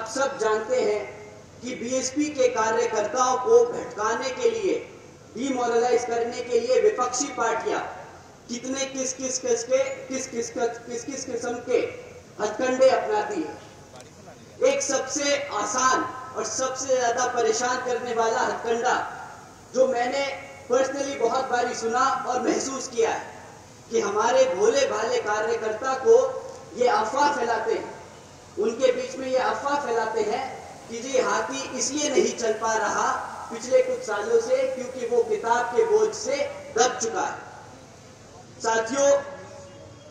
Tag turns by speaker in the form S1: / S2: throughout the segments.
S1: सब जानते हैं कि बीएसपी के कार्यकर्ताओं को भटकाने के लिए, डिमोरलाइज करने के लिए विपक्षी पार्टियां कितने किस किस्म के हथकंडे अपनाती है। एक सबसे आसान और सबसे ज्यादा परेशान करने वाला हथकंडा जो मैंने पर्सनली बहुत बारी सुना और महसूस किया है कि हमारे भोले भाले कार्यकर्ता को ये अफवाह फैलाते हैं, उनके बीच में ये अफवाह फैलाते हैं कि जी हाथी इसलिए नहीं चल पा रहा पिछले कुछ सालों से क्योंकि वो किताब के बोझ से दब चुका है। साथियों,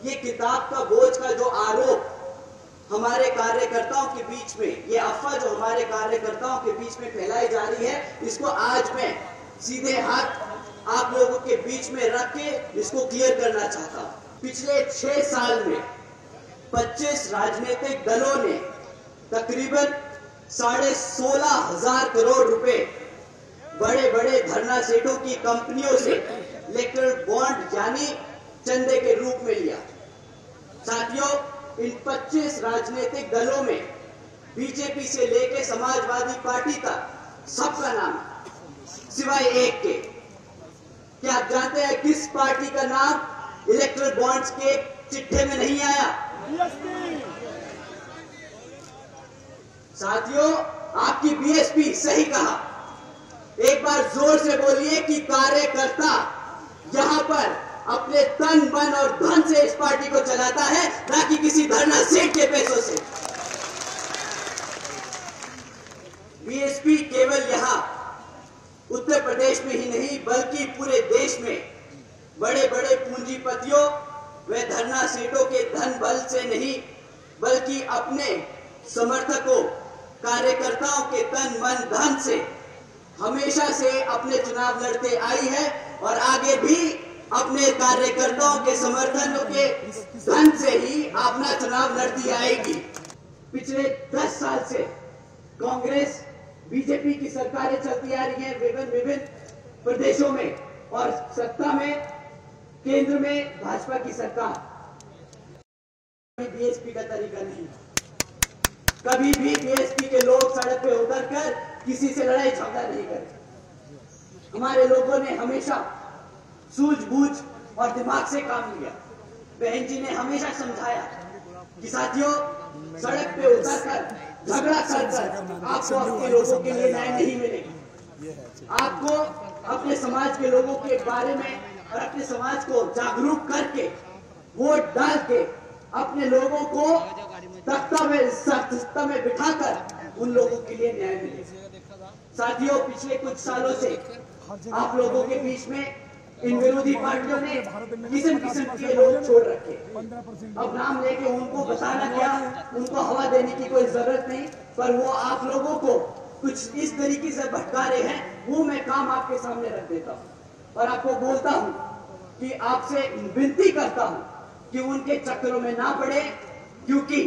S1: ये किताब का बोझ का जो आरोप हमारे कार्यकर्ताओं के बीच में, ये अफवाह जो हमारे कार्यकर्ताओं के बीच में फैलाई जा रही है, इसको आज मैं सीधे हाथ आप लोगों के बीच में रख के इसको क्लियर करना चाहता हूं। पिछले 6 साल में 25 राजनीतिक दलों ने तकरीबन 16,500 करोड़ रुपए बड़े बड़े धरना सेठों की कंपनियों से इलेक्टोरल बॉन्ड यानी चंदे के रूप में लिया। साथियों, इन 25 राजनीतिक दलों में बीजेपी से लेकर समाजवादी पार्टी तक सबका नाम है सिवाय एक के। क्या आप जानते हैं किस पार्टी का नाम इलेक्टोरल बॉन्ड्स के चिट्ठे में नहीं आया? साथियों, आपकी बीएसपी सही कहा। एक बार जोर से बोलिए कि कार्यकर्ता यहां पर अपने तन मन और धन से इस पार्टी को चलाता है, ना कि किसी धरना सेठ के पैसों से। बीएसपी केवल यहां उत्तर प्रदेश में ही नहीं बल्कि पूरे देश में बड़े बड़े पूंजीपतियों व धरना सेठों के धन बल से नहीं बल्कि अपने समर्थकों, कार्यकर्ताओं के तन मन धन से हमेशा से अपने चुनाव लड़ते आई है और आगे भी अपने कार्यकर्ताओं के समर्थनों के धन से ही अपना चुनाव लड़ती आएगी। पिछले 10 साल से कांग्रेस बीजेपी की सरकारें चलती आ रही हैं विभिन्न प्रदेशों में और सत्ता में केंद्र में भाजपा की सरकार। बीएसपी का तरीका नहीं, कभी भी बीएसपी के लोग सड़क पे उतरकर किसी से लड़ाई झगड़ा नहीं करे। हमारे लोगों ने हमेशा सूझबूझ और दिमाग से काम लिया। बहन जी ने हमेशा समझाया कि साथियों, सड़क पे उतरकर झगड़ा कर आपको अपने लोगों के लिए न्याय नहीं मिलेगा। आपको अपने समाज के लोगों के बारे में और अपने समाज को जागरूक करके वोट डाल के अपने लोगों को तख्ता में बिठाकर उन लोगों के लिए न्याय मिलेगा। साथियों, पिछले कुछ सालों से आप लोगों के बीच में इन विरोधी पार्टियों ने किस्म के लोग छोड़ रखे। अब नाम लेके उनको बताना क्या, उनको हवा देने की कोई जरूरत नहीं, पर वो आप लोगों को कुछ इस तरीके से भटका रहे हैं, वो मैं काम आपके सामने रख देता हूँ और आपको बोलता हूँ कि आपसे विनती करता हूँ कि उनके चक्करों में ना पड़े, क्योंकि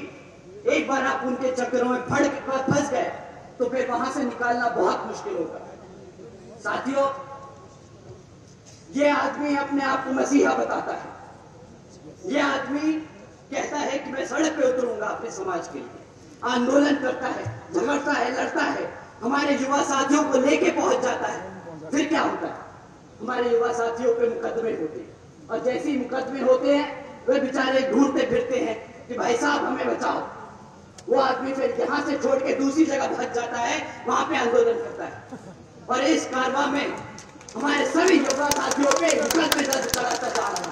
S1: एक बार आप उनके चक्करों में फंस गए तो फिर वहां से निकालना बहुत मुश्किल होगा। साथियों, ये आदमी अपने आप को मसीहा बताता है। ये आदमी कहता है कि मैं सड़क पे उतरूंगा अपने समाज के लिए, आंदोलन करता है, झगड़ता है, लड़ता है, हमारे युवा साथियों को लेके पहुंच जाता है। फिर क्या होता है? हमारे युवा साथियों पे मुकदमे होते हैं और जैसे ही मुकदमे होते हैं वे बेचारे ढूंढते फिरते हैं कि भाई साहब हमें बचाओ। वो आदमी फिर यहां से छोड़ के दूसरी जगह भाग जाता है, वहां पे आंदोलन करता है और इस कारवां में हमारे सभी युवा साथियों पे मुकदमे दर्ज कराता जा रहा है।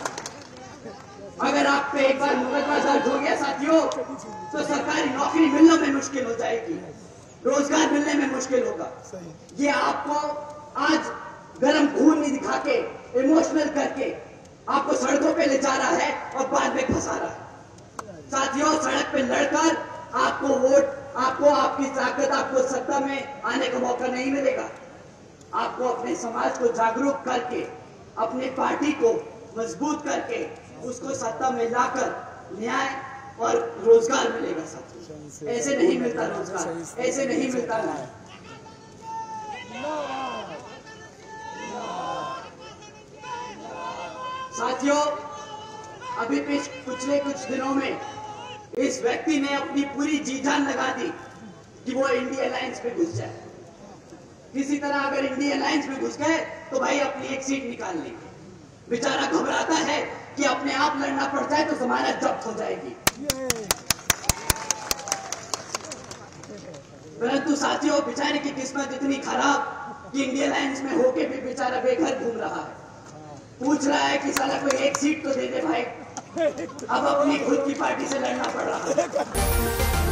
S1: अगर आप पे एक बार मुकदमा दर्ज हो गया साथियों, तो सरकारी नौकरी मिलने में मुश्किल हो जाएगी, रोजगार मिलने में मुश्किल होगा। ये आपको आज गर्म खून नहीं दिखा के, इमोशनल करके आपको सड़कों पे ले जा रहा है और बाद में फंसा रहा है। साथियों, सड़क पे लड़कर आपको वोट, आपको आपकी ताकत, आपको सत्ता में आने का मौका नहीं मिलेगा। आपको अपने समाज को जागरूक करके, अपने पार्टी को मजबूत करके उसको सत्ता में लाकर न्याय और रोजगार मिलेगा। साथियों, ऐसे नहीं मिलता रोजगार, ऐसे नहीं मिलता न्याय। साथियों, अभी पिछले कुछ दिनों में इस व्यक्ति ने अपनी पूरी जी जान लगा दी कि वो इंडिया अलायंस में घुस जाए। किसी तरह अगर इंडिया अलायंस में घुस गए तो भाई अपनी एक सीट निकाल लेंगे। बेचारा घबराता है कि अपने आप लड़ना पड़ जाए तो जमानत जब्त हो जाएगी। परंतु साथियों, बेचारे की किस्मत इतनी खराब कि इंडिया अलायंस में होके भी बेचारा बेघर घूम रहा है। पूछ रहा है कि साला कोई एक सीट तो दे दे भाई। अब अपनी खुद की पार्टी से लड़ना पड़ रहा है।